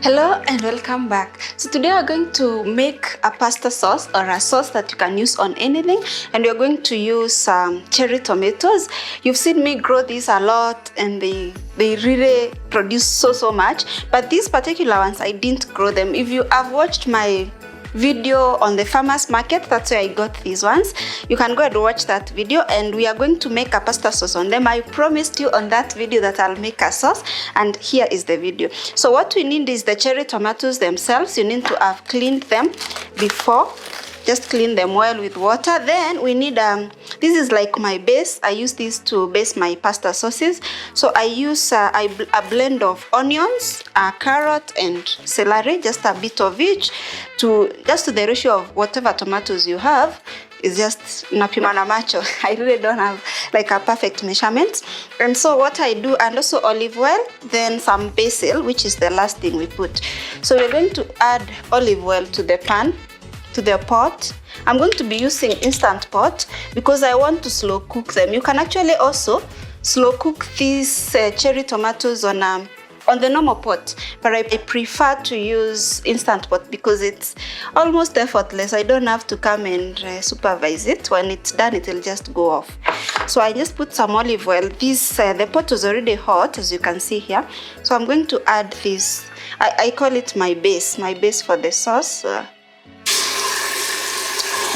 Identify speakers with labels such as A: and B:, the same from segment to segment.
A: Hello and welcome back. So today we're going to make a pasta sauce or a sauce that you can use on anything, and we're going to use cherry tomatoes. You've seen me grow these a lot and they really produce so much, but these particular ones I didn't grow them. If you have watched my video on the farmers market, that's where I got these ones. You can go and watch that video, and we are going to make a pasta sauce on them. I promised you on that video that I'll make a sauce, and here is the video. So what we need is the cherry tomatoes themselves. You need to have cleaned them before. Just clean them well with water. Then we need this is like my base. I use this to base my pasta sauces. So I use a blend of onions, carrot and celery, just a bit of each, to the ratio of whatever tomatoes you have. Is just napimana macho. I really don't have like a perfect measurement. And so what I do, and also olive oil, then some basil, which is the last thing we put. So we're going to add olive oil to the pan, to the pot. I'm going to be using instant pot because I want to slow cook them. You can actually also slow cook these cherry tomatoes on the normal pot, but I prefer to use instant pot because it's almost effortless. I don't have to come and supervise it. When it's done, it will just go off. So I just put some olive oil. The pot is already hot, as you can see here. So I'm going to add this. I call it my base for the sauce.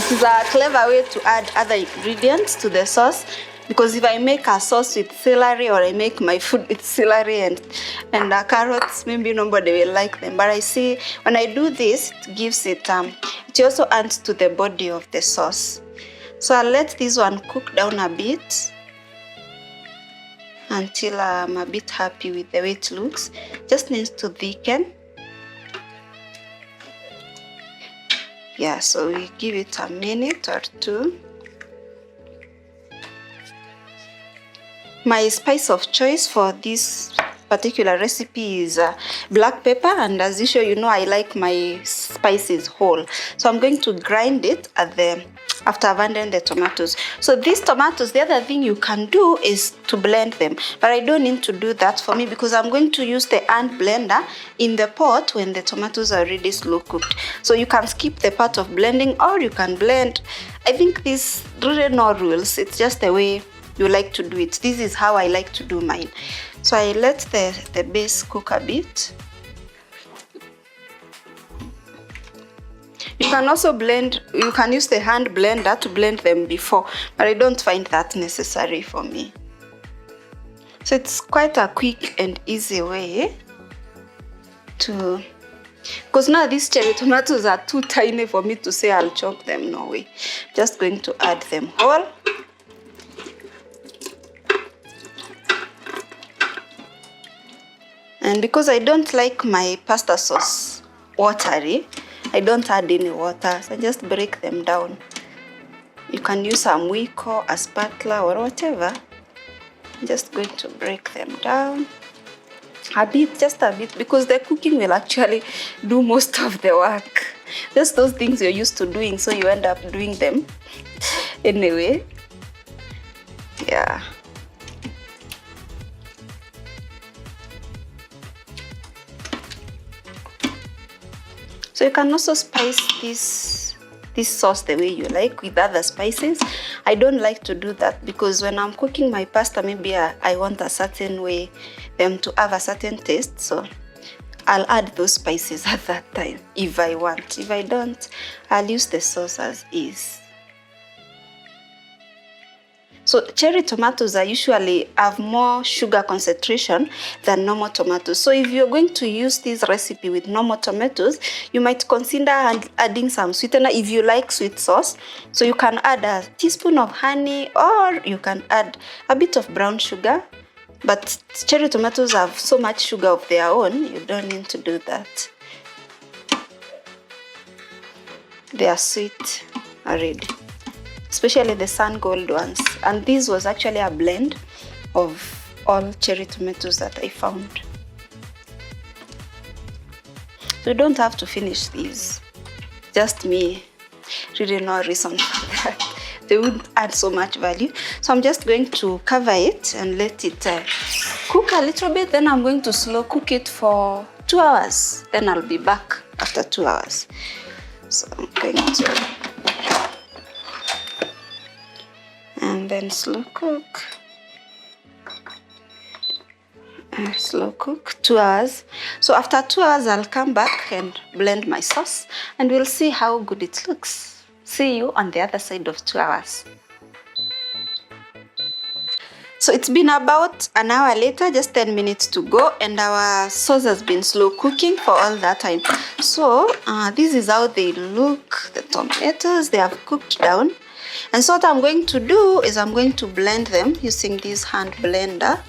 A: It is a clever way to add other ingredients to the sauce, because if I make a sauce with celery, or I make my food with celery and carrots, maybe nobody will like them. But I see when I do this, it gives it also adds to the body of the sauce. So I'll let this one cook down a bit until I'm a bit happy with the way it looks. Just needs to thicken. Yeah, so we give it a minute or two. My spice of choice for this particular recipe is black pepper, and as usual, you know I like my spices whole. So I'm going to grind it after I've added the tomatoes. So these tomatoes, the other thing you can do is to blend them, but I don't need to do that for me because I'm going to use the hand blender in the pot when the tomatoes are already slow cooked. So you can skip the part of blending, or you can blend. I think this really no rules. It's just the way you like to do it. This is how I like to do mine. So I let the base cook a bit. You can also blend, you can use the hand blender to blend them before, but I don't find that necessary for me. So it's quite a quick and easy way to, because now these cherry tomatoes are too tiny for me to say I'll chop them, no way. Just going to add them whole. And because I don't like my pasta sauce watery, I don't add any water, so I just break them down. You can use a mwiko, a spatula, or whatever. I'm just going to break them down a bit, just a bit, because the cooking will actually do most of the work. Just those things you're used to doing, so you end up doing them anyway. Yeah. So you can also spice this sauce the way you like with other spices. I don't like to do that because when I'm cooking my pasta, maybe I want a certain way, them to have a certain taste. So I'll add those spices at that time if I want. If I don't, I'll use the sauce as is. So cherry tomatoes are usually have more sugar concentration than normal tomatoes. So if you're going to use this recipe with normal tomatoes, you might consider adding some sweetener if you like sweet sauce. So you can add a teaspoon of honey, or you can add a bit of brown sugar. But cherry tomatoes have so much sugar of their own, you don't need to do that. They are sweet already, especially the sun gold ones. And this was actually a blend of all cherry tomatoes that I found. So you don't have to finish these. Just me, really no reason for that. They would add so much value. So I'm just going to cover it and let it cook a little bit. Then I'm going to slow cook it for 2 hours. Then I'll be back after 2 hours. So I'm going to, and then slow cook 2 hours. So after 2 hours I'll come back and blend my sauce, and we'll see how good it looks. See you on the other side of 2 hours. So it's been about an hour later, just 10 minutes to go, and our sauce has been slow cooking for all that time. So this is how they look. The tomatoes, they have cooked down. And so what I'm going to do is I'm going to blend them using this hand blender.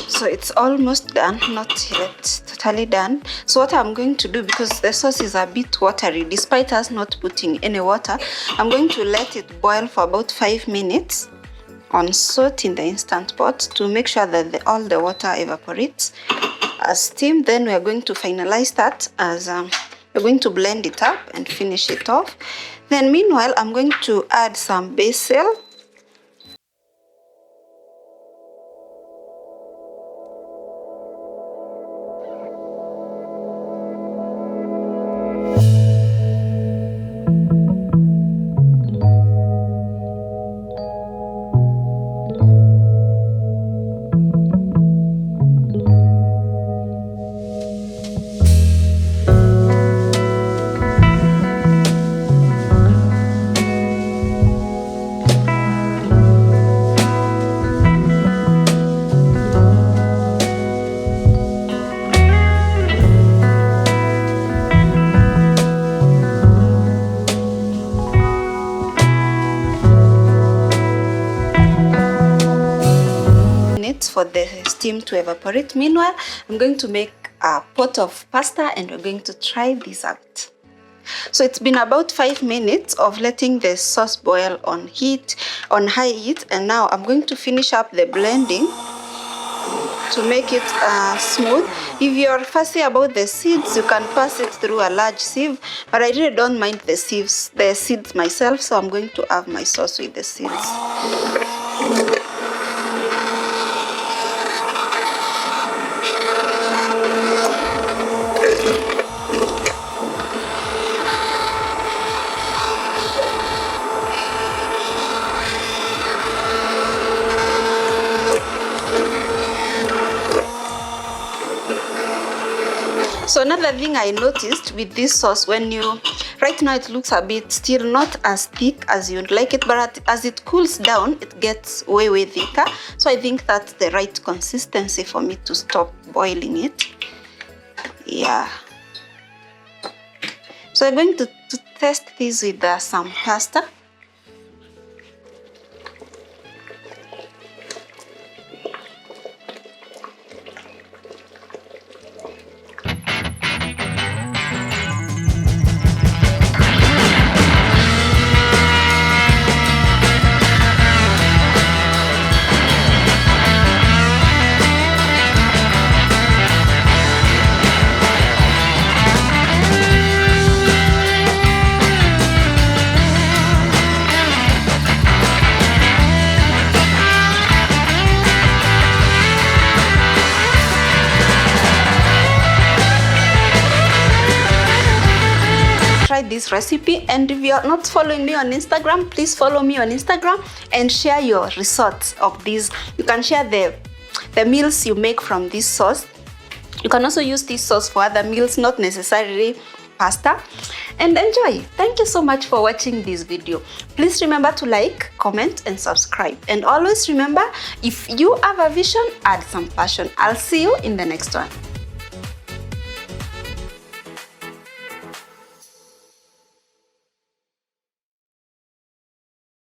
A: So it's almost done, not yet totally done. So what I'm going to do, because the sauce is a bit watery despite us not putting any water, I'm going to let it boil for about 5 minutes on salt in the instant pot to make sure that all the water evaporates as steam. Then we are going to finalize that as we're going to blend it up and finish it off. Then meanwhile I'm going to add some basil. For the steam to evaporate. Meanwhile, I'm going to make a pot of pasta and we're going to try this out. So it's been about 5 minutes of letting the sauce boil on high heat, and now I'm going to finish up the blending to make it smooth. If you're fussy about the seeds, you can pass it through a large sieve, but I really don't mind the seeds myself, so I'm going to have my sauce with the seeds. So another thing I noticed with this sauce, right now it looks a bit still not as thick as you'd like it, but as it cools down, it gets way thicker. So I think that's the right consistency for me to stop boiling it. Yeah. So I'm going to test this with some pasta. this recipe. And if you're not following me on Instagram, please follow me on Instagram and share your results of these. You can share the meals you make from this sauce. You can also use this sauce for other meals, not necessarily pasta. And enjoy. Thank you so much for watching this video. Please remember to like, comment, and subscribe. And always remember, if you have a vision, add some passion. I'll see you in the next one.